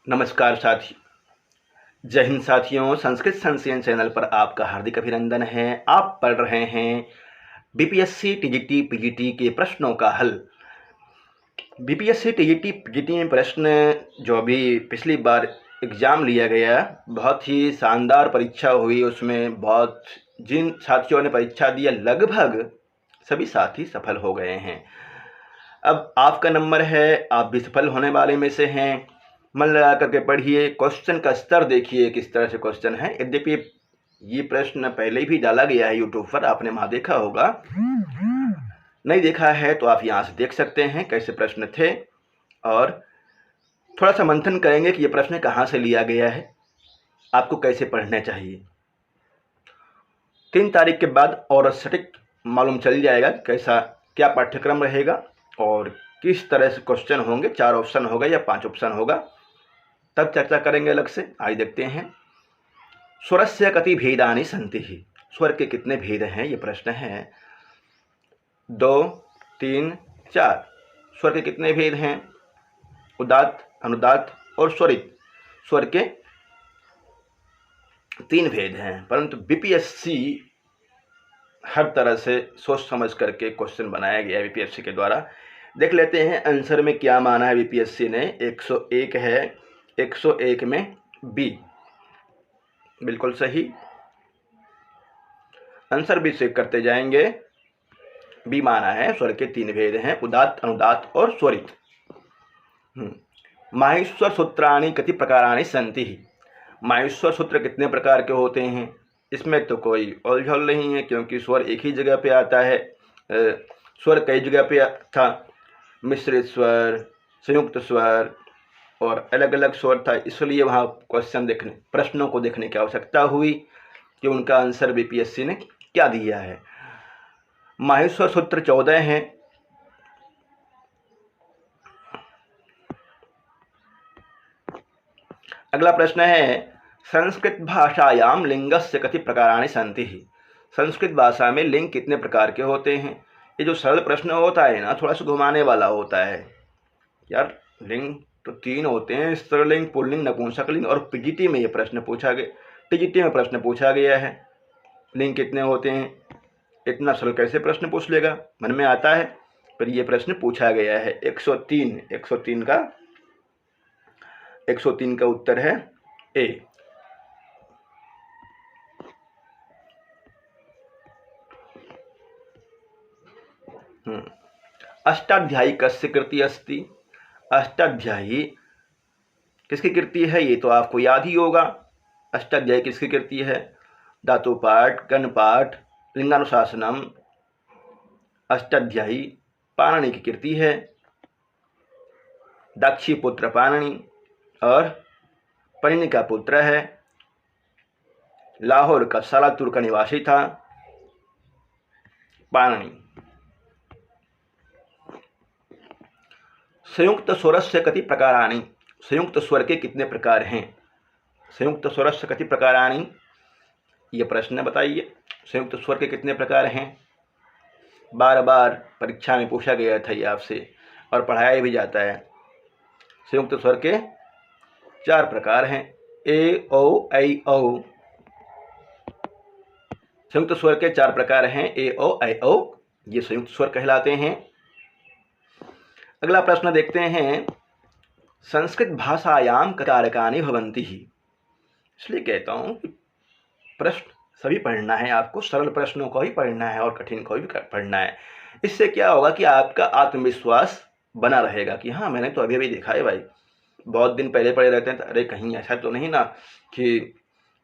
नमस्कार साथी, जय हिंद साथियों। संस्कृत संशयन चैनल पर आपका हार्दिक अभिनंदन है। आप पढ़ रहे हैं बीपीएससी टीजीटी पीजीटी के प्रश्नों का हल। बीपीएससी टीजीटी पीजीटी में प्रश्न जो अभी पिछली बार एग्ज़ाम लिया गया, बहुत ही शानदार परीक्षा हुई। उसमें बहुत जिन साथियों ने परीक्षा दिया, लगभग सभी साथी सफल हो गए हैं। अब आपका नंबर है, आप भी सफल होने वाले में से हैं। मन लगा करके पढ़िए, क्वेश्चन का स्तर देखिए किस तरह से क्वेश्चन है। यद्यपि ये प्रश्न पहले भी डाला गया है यूट्यूब पर, आपने वहाँ देखा होगा। नहीं देखा है तो आप यहाँ से देख सकते हैं कैसे प्रश्न थे, और थोड़ा सा मंथन करेंगे कि ये प्रश्न कहाँ से लिया गया है, आपको कैसे पढ़ना चाहिए। 3 तारीख के बाद और सटीक मालूम चल जाएगा कैसा क्या पाठ्यक्रम रहेगा और किस तरह से क्वेश्चन होंगे। 4 ऑप्शन होगा या 5 ऑप्शन होगा, तब चर्चा करेंगे अलग से। आइए देखते हैं। स्वरस्य कति भेदानि सन्ति ही, स्वर के कितने भेद हैं, ये प्रश्न है। 2, 3, 4 स्वर के कितने भेद हैं? उदात्त, अनुदात्त और स्वरित। स्वर के 3 भेद हैं, परंतु बीपीएससी हर तरह से सोच समझ करके क्वेश्चन बनाया गया है बीपीएससी के द्वारा। देख लेते हैं आंसर में क्या माना है बीपीएससी ने। 101 है, 101 में बी बिल्कुल सही। आंसर भी चेक करते जाएंगे। बी माना है, स्वर के 3 भेद हैं, उदात्त, अनुदात्त और स्वरित। माहेश्वर सूत्राणि कति प्रकाराणि सन्ति ही, माहेश्वर सूत्र कितने प्रकार के होते हैं? इसमें तो कोई उलझन नहीं है, क्योंकि स्वर एक ही जगह पे आता है। स्वर कई जगह पे था, मिश्रित स्वर, संयुक्त स्वर और अलग अलग स्वर था, इसलिए वहाँ क्वेश्चन देखने, प्रश्नों को देखने की आवश्यकता हुई कि उनका आंसर बीपीएससी ने क्या दिया है। माहेश्वर सूत्र 14 हैं। अगला प्रश्न है, संस्कृत भाषायाम लिंगस्य कति प्रकाराणि सन्ति ही, संस्कृत भाषा में लिंग कितने प्रकार के होते हैं? ये जो सरल प्रश्न होता है ना, थोड़ा सा घुमाने वाला होता है यार। लिंग तो 3 होते हैं, स्त्रीलिंग, पुल्लिंग, नपुंसकलिंग, और पीजीटी में ये प्रश्न पूछा गया, टीजीटी में प्रश्न पूछा गया है लिंग कितने होते हैं। इतना सरल कैसे प्रश्न पूछ लेगा, मन में आता है, पर ये प्रश्न पूछा गया है। 103 का उत्तर है ए। अष्टाध्यायी कस्य कृति अस्ति, अष्टाध्यायी किसकी कृति है? ये तो आपको याद ही होगा। अष्टाध्यायी किसकी कृति है? धातुपाठ, गणपाठ, लिंगानुशासनम। अष्टाध्यायी पाणिनि की कृति है। दक्षी पुत्र पाणिनि और परिणि का पुत्र है। लाहौर का सालातुर का निवासी था पाणिनि। संयुक्त स्वरस्य कति प्रकाराणि, संयुक्त स्वर के कितने प्रकार हैं? संयुक्त स्वरस्य कति प्रकाराणि, ये प्रश्न बताइए। संयुक्त स्वर के कितने प्रकार हैं? बार बार परीक्षा में पूछा गया था ये आपसे, और पढ़ाया भी जाता है। संयुक्त स्वर के 4 प्रकार हैं। ए, ओ, ऐ, औ। संयुक्त स्वर के 4 प्रकार हैं, ए, ओ, ऐ, औ, ये संयुक्त स्वर कहलाते हैं। अगला प्रश्न देखते हैं। संस्कृत भाषायाम कारकानि भवन्ति ही, इसलिए कहता हूँ कि प्रश्न सभी पढ़ना है आपको, सरल प्रश्नों को ही पढ़ना है और कठिन को भी पढ़ना है। इससे क्या होगा कि आपका आत्मविश्वास बना रहेगा कि हाँ, मैंने तो अभी देखा है भाई, बहुत दिन पहले पढ़े रहते हैं, तो अरे कहीं ऐसा तो नहीं ना कि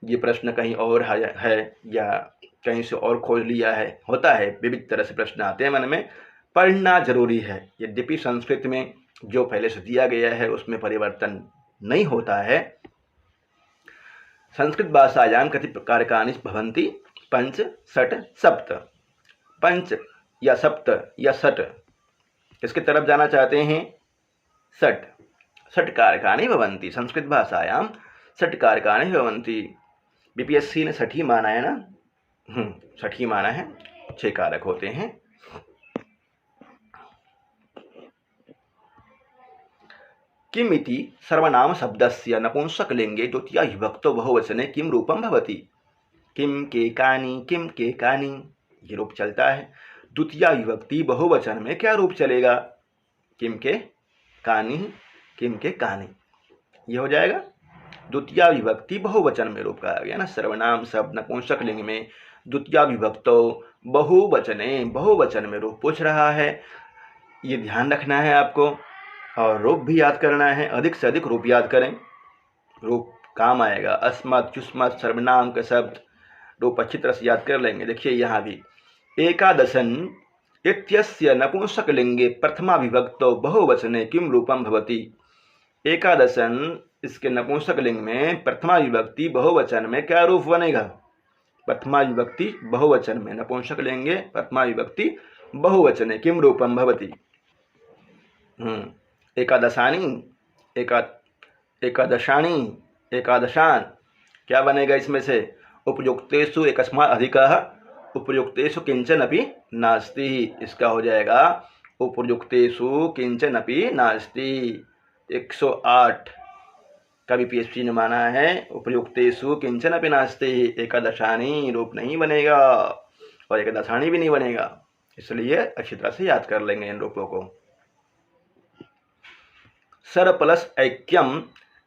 ये प्रश्न कहीं और है या कहीं से और खोज लिया है। होता है, विविध तरह से प्रश्न आते हैं मन में। पढ़ना जरूरी है। यद्यपि संस्कृत में जो पहले से दिया गया है उसमें परिवर्तन नहीं होता है। संस्कृत भाषायां कति कारकानि भवन्ति, 5, 6, 7। 5 या 7 या 6, किसकी तरफ जाना चाहते हैं? 6 कारकानि भवन्ति, संस्कृत भाषायां 6 कारकानि भवन्ति। बीपीएससी ने 6 ही माना है ना। 6 ही माना है, 6 कारक होते हैं। किमिति सर्वनाम शब्दस्य नपुंसकलिंगे द्वितीया विभक्तो बहुवचने किम रूपम भवति। किम के कानी ये रूप चलता है। द्वितीया विभक्ति बहुवचन में क्या रूप चलेगा? किम के कानी ये हो जाएगा। द्वितीया विभक्ति बहुवचन में रूप कहा गया ना। सर्वनाम शब्द नपुंसकलिंग में द्वितीया विभक्तो बहुवचन में रूप पूछ रहा है। ये ध्यान रखना है आपको और रूप भी याद करना है। अधिक से अधिक रूप याद करें, रूप काम आएगा। अस्मत् चुस्मत् सर्वनाम के शब्द रूप अच्छी तरह से याद कर लेंगे। देखिए यहाँ भी एकादशन इत्यस्य नपुंसकलिंगे प्रथमा विभक्तो बहुवचने किम रूपम भवति। एकादशन इसके नपुंसकलिंग में प्रथमा विभक्ति बहुवचन में क्या रूप बनेगा? प्रथमा विभक्ति बहुवचन में नपुंसकलिंगे प्रथमा विभक्ति बहुवचने किम रूपम भवति। एकादशानी एकादशानी एकादशान क्या बनेगा इसमें से? उपयुक्तेषु एकस्मात् अधिकः उपयुक्तेषु किंचन अपि नास्ति। इसका हो जाएगा उपयुक्तेषु किंचन अपि नास्ति। 108 का भी PSP ने माना है उपयुक्तेषु किंचन अपि नास्ति। एकादशानी रूप नहीं बनेगा और एकादशानी भी नहीं बनेगा, इसलिए अच्छी तरह से याद कर लेंगे इन रूपों को। सर प्लस ऐक्यम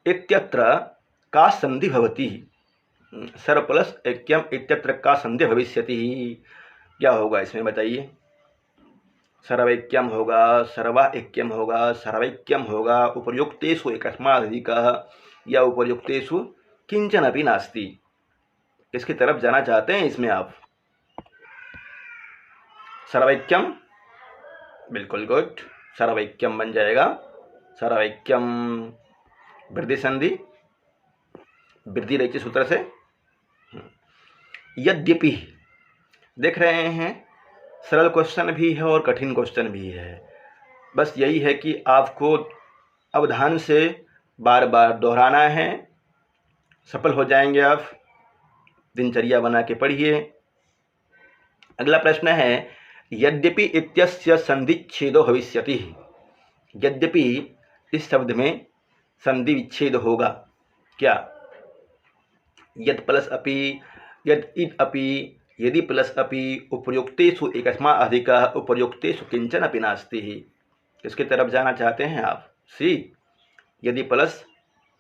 इत्यत्र का संधि भवति। सर प्लस ऐक्यम इत्यत्र का संधि भविष्यति। क्या होगा इसमें बताइए? सर्वैक्यम होगा, सर्वाऐक्यम होगा, सर्वैक्यम होगा, उपर्युक्तेषु एकस्मात् अधिकः या उपर्युक्तेषु किंचन अपि नास्ति। किसकी तरफ जाना चाहते हैं इसमें आप? सर्वैक्यम, बिल्कुल गुड, सर्वैक्यम बन जाएगा। सर्वैक्यम वृद्धि संधि, वृद्धि रही सूत्र से। यद्यपि देख रहे हैं सरल क्वेश्चन भी है और कठिन क्वेश्चन भी है। बस यही है कि आपको अवधान से बार बार दोहराना है, सफल हो जाएंगे आप। दिनचर्या बना के पढ़िए। अगला प्रश्न है यद्यपि इत्यस्य संधिच्छेदो भविष्यति। यद्यपि इस शब्द में संधि विच्छेद होगा। क्या? यद प्लस अपि, यद इद अपि, यदि प्लस अपि, उपर्युक्तेषु एकस्मात् अधिकः उपर्युक्तेषु किंचन अपि नास्ति। किसकी तरफ जाना चाहते हैं आप? सी, यदि प्लस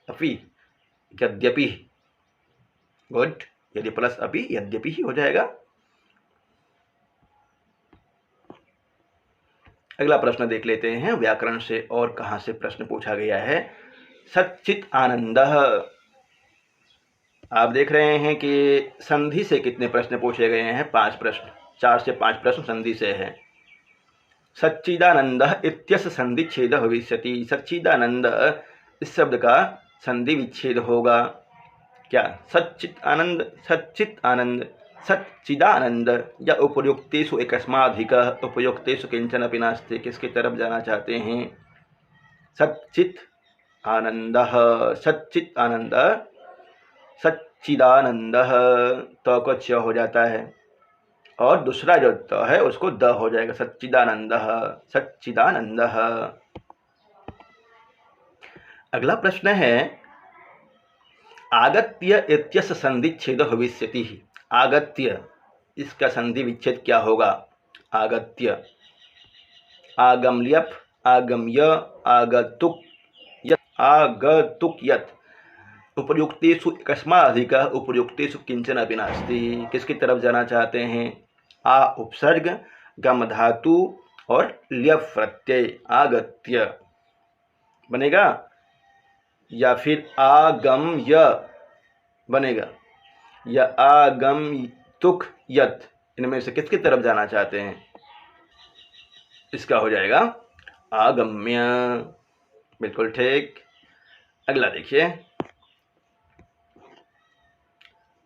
अपि यद्यपि। गुड, यदि प्लस अपि यद्यपि ही हो जाएगा। अगला प्रश्न देख लेते हैं व्याकरण से और कहाँ से प्रश्न पूछा गया है। सच्चित आनंदः। आप देख रहे हैं कि संधि से कितने प्रश्न पूछे गए हैं? 5 प्रश्न, 4 से 5 प्रश्न संधि से है। सच्चिदानंदः इत्यस्य संधि छेद भविष्यति। सच्चिदानंद इस शब्द का संधि विच्छेद होगा। क्या? सच्चित आनंद, सच्चित आनंद, सच्चिदानंद या उपर्युक्तेषु एकस्माधिकः उपर्युक्तेषु किंचन अपि नास्ति। किसकी तरफ जाना चाहते हैं? सच्चित आनंदः, सच्चित आनंद, सच्चिदानंदः। तो को च हो जाता है और दूसरा जो त है उसको द हो जाएगा। सच्चिदानंदः, सच्चिदानंदः। अगला प्रश्न है आगत्य इत्यस्य संधिच्छेद भविष्यति। आगत्य इसका संधि विच्छेद क्या होगा? आगत्य, आगम्यप, आगम्य, आगतुक यत्, आगतुक यत्, उपर्युक्तेषु एकस्मात् अधिकः उपर्युक्तेषु किंचन अपि नास्ति। किसकी तरफ जाना चाहते हैं? आ उपसर्ग, गम धातु और ल्यप प्रत्यय। आगत्य बनेगा या फिर आगम्य बनेगा या आगम्तुक यत्। इनमें से किसकी तरफ जाना चाहते हैं? इसका हो जाएगा आगम्य। बिल्कुल ठीक। अगला देखिए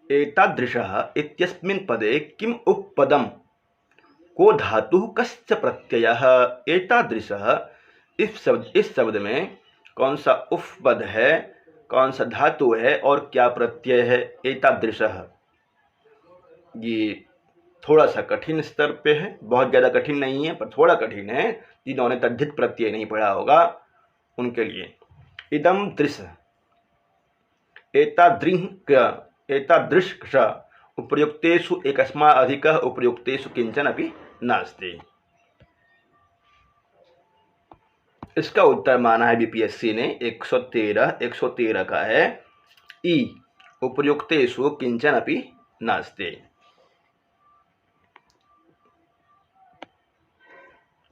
एतादृशः इत्यस्मिन् पदे किम उपपदम को धातुः कश्च प्रत्ययः। एतादृशः इस शब्द में कौन सा उपपद है, कौन सा धातु है और क्या प्रत्यय है? एतादृशः ये थोड़ा सा कठिन स्तर पे है, बहुत ज़्यादा कठिन नहीं है पर थोड़ा कठिन है। जिन्होंने तद्धित प्रत्यय नहीं पढ़ा होगा उनके लिए इदम दृश एतादृश उपयुक्तेषु एकस्मात् अधिकः उपयुक्तेषु किंचन अपि नास्ति। इसका उत्तर माना है बीपीएससी ने 113 का है ई, उपयुक्तेषु किंचन अपि नास्ति।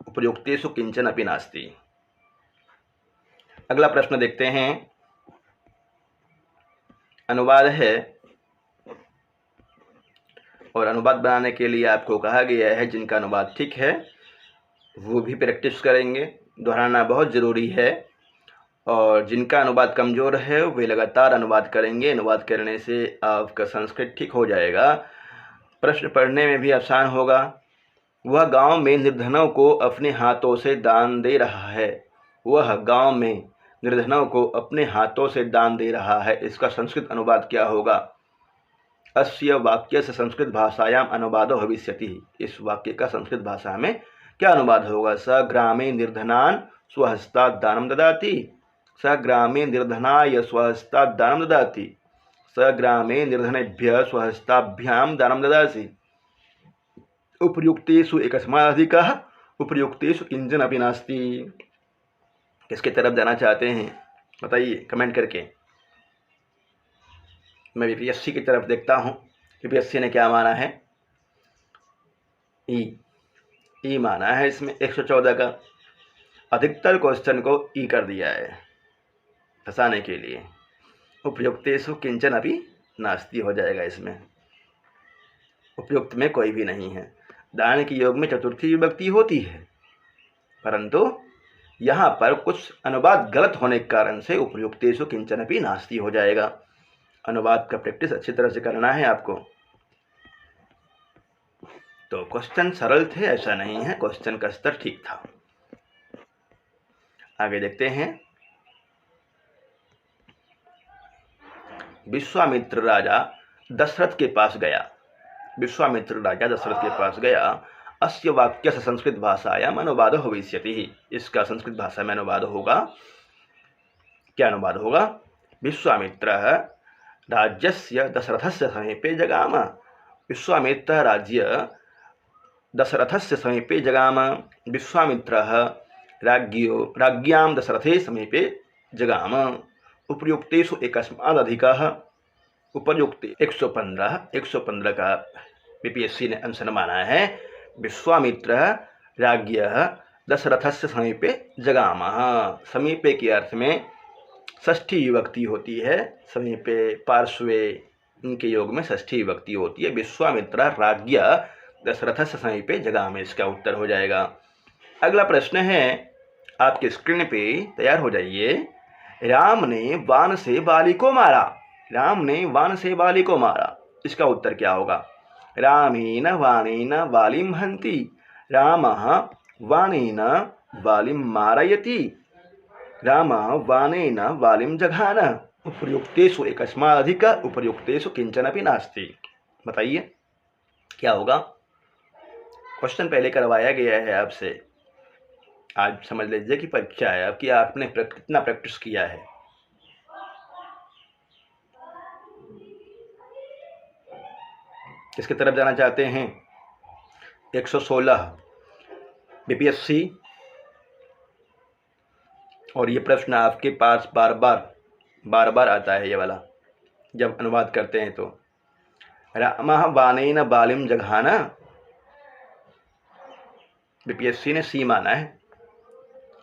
उपयुक्तेषु किंचन अपि नास्ति। अगला प्रश्न देखते हैं। अनुवाद है और अनुवाद बनाने के लिए आपको कहा गया है जिनका अनुवाद ठीक है वो भी प्रैक्टिस करेंगे, दोहराना बहुत ज़रूरी है, और जिनका अनुवाद कमज़ोर है वे लगातार अनुवाद करेंगे। अनुवाद करने से आपका संस्कृत ठीक हो जाएगा, प्रश्न पढ़ने में भी आसान होगा। वह गांव में निर्धनों को अपने हाथों से दान दे रहा है। वह गांव में निर्धनों को अपने हाथों से दान दे रहा है। इसका संस्कृत अनुवाद क्या होगा? अस्य वाक्यस्य संस्कृत भाषायाम अनुवादो भविष्यति। इस वाक्य का संस्कृत भाषा में क्या अनुवाद होगा? स ग्रामे निर्धनान् स्वहस्तात् दानं ददाति। स ग्रामे निर्धनाय स्वहस्तात् दानं ददाति। स ग्रामे निर्धनेभ्यः स्वहस्ताभ्यां दानं ददाति। उपयुक्तेषु एकस्मात् अधिकः उपयुक्तेषु किंचन अपि नास्ति। किसकी तरफ जाना चाहते हैं बताइए कमेंट करके। मैं बीपीएससी की तरफ देखता हूँ। बीपीएससी ने क्या माना है? ई माना है इसमें 114 का। अधिकतर क्वेश्चन को ई कर दिया है फंसाने के लिए। उपयुक्तेषु किंचन अपि नास्ति हो जाएगा इसमें। उपयुक्त में कोई भी नहीं है। दान के योग में चतुर्थी विभक्ति होती है, परंतु यहाँ पर कुछ अनुवाद गलत होने के कारण से उपयुक्तेषु किंचन अपि नास्ति हो जाएगा। अनुवाद का प्रैक्टिस अच्छी तरह से करना है आपको। तो क्वेश्चन सरल थे ऐसा नहीं है, क्वेश्चन का स्तर ठीक था। आगे देखते हैं। विश्वामित्र राजा दशरथ के पास गया। विश्वामित्र राजा दशरथ के पास गया। अस्य वाक्यस्य संस्कृत भाषायाम अनुवादो भविष्यति। इसका संस्कृत भाषा में अनुवाद होगा। क्या अनुवाद होगा? विश्वामित्रः राज्यस्य दशरथस्य समीपे जगाम। विश्वामित्रः राज्य दशरथस्य समीपे जगाम। विश्वामित्रः राज्ञां दशरथे समीपे जगाम। उपयुक्तेषु एकस्मात् अधिकः उपयुक्ते 115 का बीपीएससी ने आंसर माना है। विश्वामित्रः राज्ञः दशरथस्य समीपे जगामः। समीपे के अर्थ में षष्ठी विभक्ति होती है। समीपे पार्श्वे इनके योग में षष्ठी विभक्ति होती है। विश्वामित्रः राज्ञः दशरथस्य समीपे जगाम, इसका उत्तर हो जाएगा। अगला प्रश्न है आपके स्क्रीन पे, तैयार हो जाइए। राम ने बाण से बाली को मारा। राम ने बाण से बाली को मारा, इसका उत्तर क्या होगा? रामेण बाणेन बालिं हन्ति। रामः बाणेन बालिं मारयति। रामः बाणेन बालिं जघान। उपयुक्तेषु एकस्मात् अधिकः उपयुक्तेषु किंचन अपि नास्ति। बताइए क्या होगा? क्वेश्चन पहले करवाया गया है आपसे। आज समझ लीजिए कि परीक्षा है आपकी, आपने कितना प्रैक्टिस किया है। किसकी तरफ जाना चाहते हैं? 116 बीपीएससी। और ये प्रश्न आपके पास बार बार आता है ये वाला जब अनुवाद करते हैं तो। रामः बाणेन बालिं जघान, बीपीएससी ने सी माना है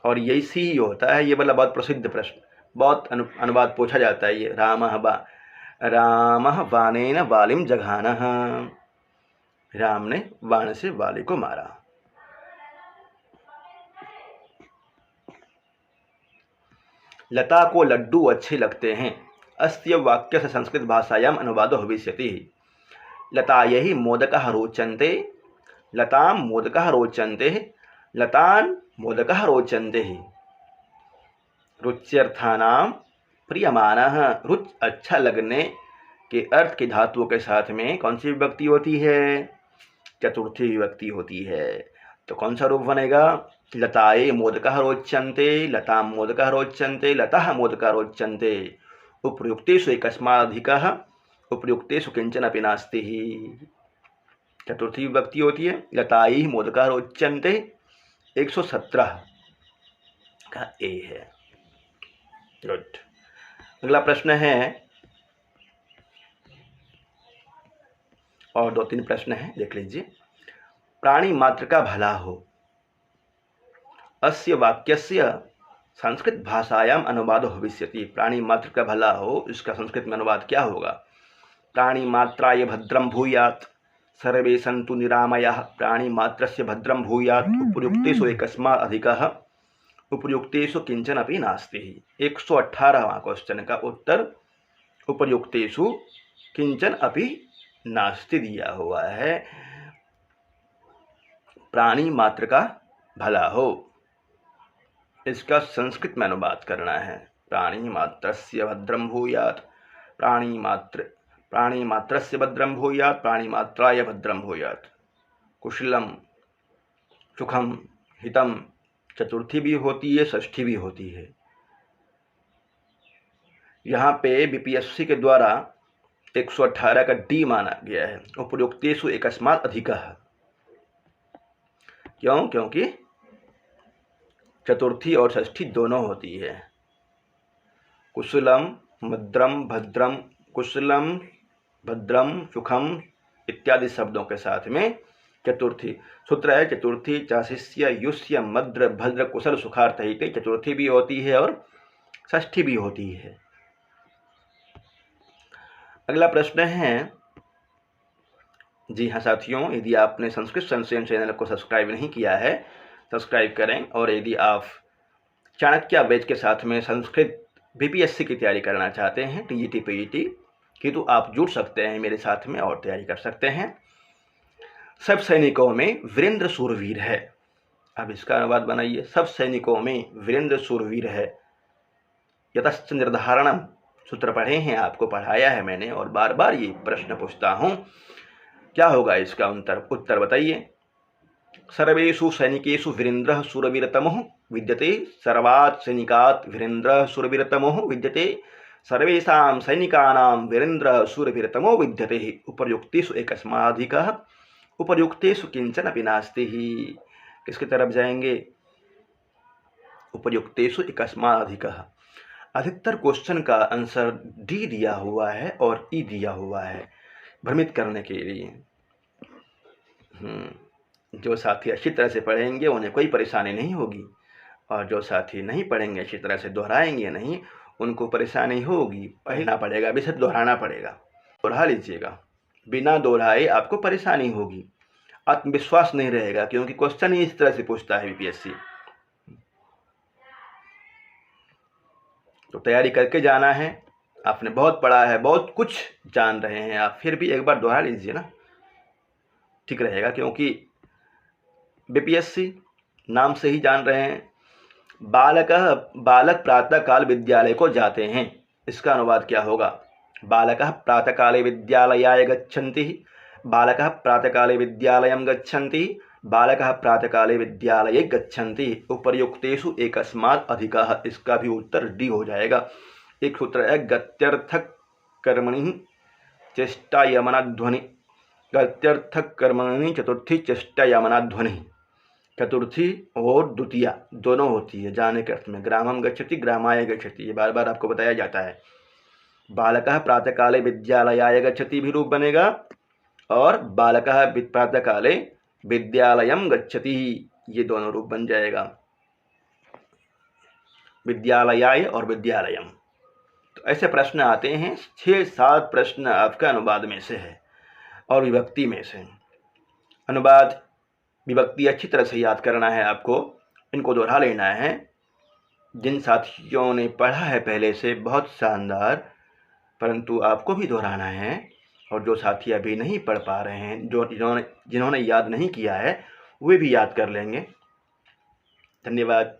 और यही सी ही होता है। ये वाला बहुत प्रसिद्ध प्रश्न, बहुत अनुवाद पूछा जाता है ये। रामः बाणेन बालिं जघानः। राम ने बाण से बाली को मारा। लता को लड्डू अच्छे लगते हैं। अस्य वाक्यस्य संस्कृत भाषायाम अनुवादो भविष्यति। लतायै मोदकाः रोचन्ते। लतां मोदकाः रोचन्ते। लतान् मोदकाः रोचन्ते। रुच्यर्थानां प्रियमानः। रुच अच्छा लगने के अर्थ के धातुओं के साथ में कौन सी विभक्ति होती है? चतुर्थी विभक्ति होती है। तो कौन सा रूप बनेगा? लताये मोदकः रोचन्ते, लतां मोदकः रोचन्ते, लतः मोदकः रोचन्ते। उपर्युक्तेषु एकस्मादधिकः, उपर्युक्तेषु किंचन अपि नास्ति। चतुर्थी विभक्ति होती है। लताये मोदकः रोचन्ते 117 का ए है। गुड। अगला प्रश्न है, और 2-3 प्रश्न हैं, देख लीजिए। प्राणी मात्र का भला हो, अस्य वाक्यस्य संस्कृत भाषायाम अनुवादो भविष्यति। प्राणी मात्र का भला हो, इसका संस्कृत में अनुवाद क्या होगा? प्राणी मात्राय भद्रम भूयात्, सर्वे सन्तु निरामयाः। प्राणी मात्रस्य भद्रम भूयात्, उपर्युक्तेषु एकस्मात् अधिकः, उपर्युक्तेषु किंचन अपि नास्ति। 118वां क्वेश्चन का उत्तर उपर्युक्तेषु किंचन अपि नास्ति दिया हुआ है। प्राणी मात्र का भला हो, इसका संस्कृत में अनुवाद करना है। प्राणी मात्रस्य भद्रम भूयात्, प्राणी मात्रस्य भद्रम भूयात्, प्राणी मात्राय भद्रम भूयात्। कुशलम, सुखम, हितम चतुर्थी भी होती है, षष्ठी भी होती है। यहाँ पे बीपीएससी के द्वारा 118 का डी माना गया है। उपर्युक्तेषु एकस्मात् अधिकः। क्यों? क्योंकि चतुर्थी और षष्ठी दोनों होती है। कुशलम, मद्रम, भद्रम, कुशलम, भद्रम, सुखम इत्यादि शब्दों के साथ में चतुर्थी। सूत्र है चतुर्थी चाशिष्य युष्य मद्र भद्र कुशल सुखार्थ। चतुर्थी भी होती है और षष्ठी भी होती है। अगला प्रश्न है, जी हाँ साथियों, यदि आपने संस्कृत संशयन चैनल को सब्सक्राइब नहीं किया है, सब्सक्राइब करें। और यदि आप चाणक्य बैच के साथ में संस्कृत बीपीएससी की तैयारी करना चाहते हैं, टीजीटी पीजीटी की, तो आप जुड़ सकते हैं मेरे साथ में और तैयारी कर सकते हैं। सब सैनिकों में वीरेंद्र शूरवीर है। अब इसका अनुवाद बनाइए। सब सैनिकों में वीरेंद्र शूरवीर है। यतश्च निर्धारणम, सूत्र पढ़े हैं, आपको पढ़ाया है मैंने, और बार बार ये प्रश्न पूछता हूँ। क्या होगा इसका उत्तर बताइए। सर्वेषु सैनिकेषु वीरेन्द्रः शूरवीरतमः विद्यते, सर्वात् सैनिकात् वीरेन्द्रः शूरवीरतमः विद्यते, सर्वेषां सैनिकानां वीरेन्द्रः शूरवीरतमो विद्यते। उपर्युक्तेषु एकस्मादधिकः, उपर्युक्तेषु किंचन अपि नास्ति। किसकी तरफ जाएंगे? उपर्युक्तेषु एकस्मादधिकः। अधिकतर क्वेश्चन का आंसर डी दिया हुआ है और ई दिया हुआ है, भ्रमित करने के लिए। जो साथी अच्छी तरह से पढ़ेंगे उन्हें कोई परेशानी नहीं होगी, और जो साथी नहीं पढ़ेंगे, अच्छी तरह से दोहराएंगे नहीं, उनको परेशानी होगी। पढ़ना पड़ेगा, विशद दोहराना पड़ेगा। दोहरा लीजिएगा, बिना दोहराए आपको परेशानी होगी, आत्मविश्वास नहीं रहेगा, क्योंकि क्वेश्चन ही इस तरह से पूछता है बीपीएससी। तो तैयारी करके जाना है। आपने बहुत पढ़ा है, बहुत कुछ जान रहे हैं आप, फिर भी एक बार दोहरा लीजिए ना, ठीक रहेगा। क्योंकि बीपीएससी नाम से ही जान रहे हैं। बालक प्रातः काल विद्यालय को जाते हैं, इसका अनुवाद क्या होगा? बालकः प्रातः काले विद्यालयाय गच्छन्ति, बालकः प्रातः काले विद्यालयं गच्छन्ति, बालकः प्रातः काले विद्यालये गच्छन्ति। उपर्युक्तेषु एकस्मात् अधिकः, इसका भी उत्तर डी हो जाएगा। एक सूत्र है गत्यर्थक कर्मणि चेष्टायमना ध्वनि। गत्यर्थक कर्मणि चतुर्थी चेष्टायमना ध्वनि। चतुर्थी और द्वितीया दोनों होती है जाने के अर्थ में। ग्रामम गच्छति, ग्रामाय गच्छति, ये बार बार आपको बताया जाता है। बालकः प्रातः काले विद्यालयाय गच्छति भी रूप बनेगा, और बालकः प्रातः काले विद्यालयम गच्छति, ये दोनों रूप बन जाएगा, विद्यालयाय और विद्यालयम। तो ऐसे प्रश्न आते हैं। 6-7 प्रश्न आपका अनुवाद में से है और विभक्ति में से। अनुवाद विभक्ति अच्छी तरह से याद करना है आपको, इनको दोहरा लेना है। जिन साथियों ने पढ़ा है पहले से, बहुत शानदार, परंतु आपको भी दोहराना है। और जो साथी अभी नहीं पढ़ पा रहे हैं, जिन्होंने याद नहीं किया है, वे भी याद कर लेंगे। धन्यवाद।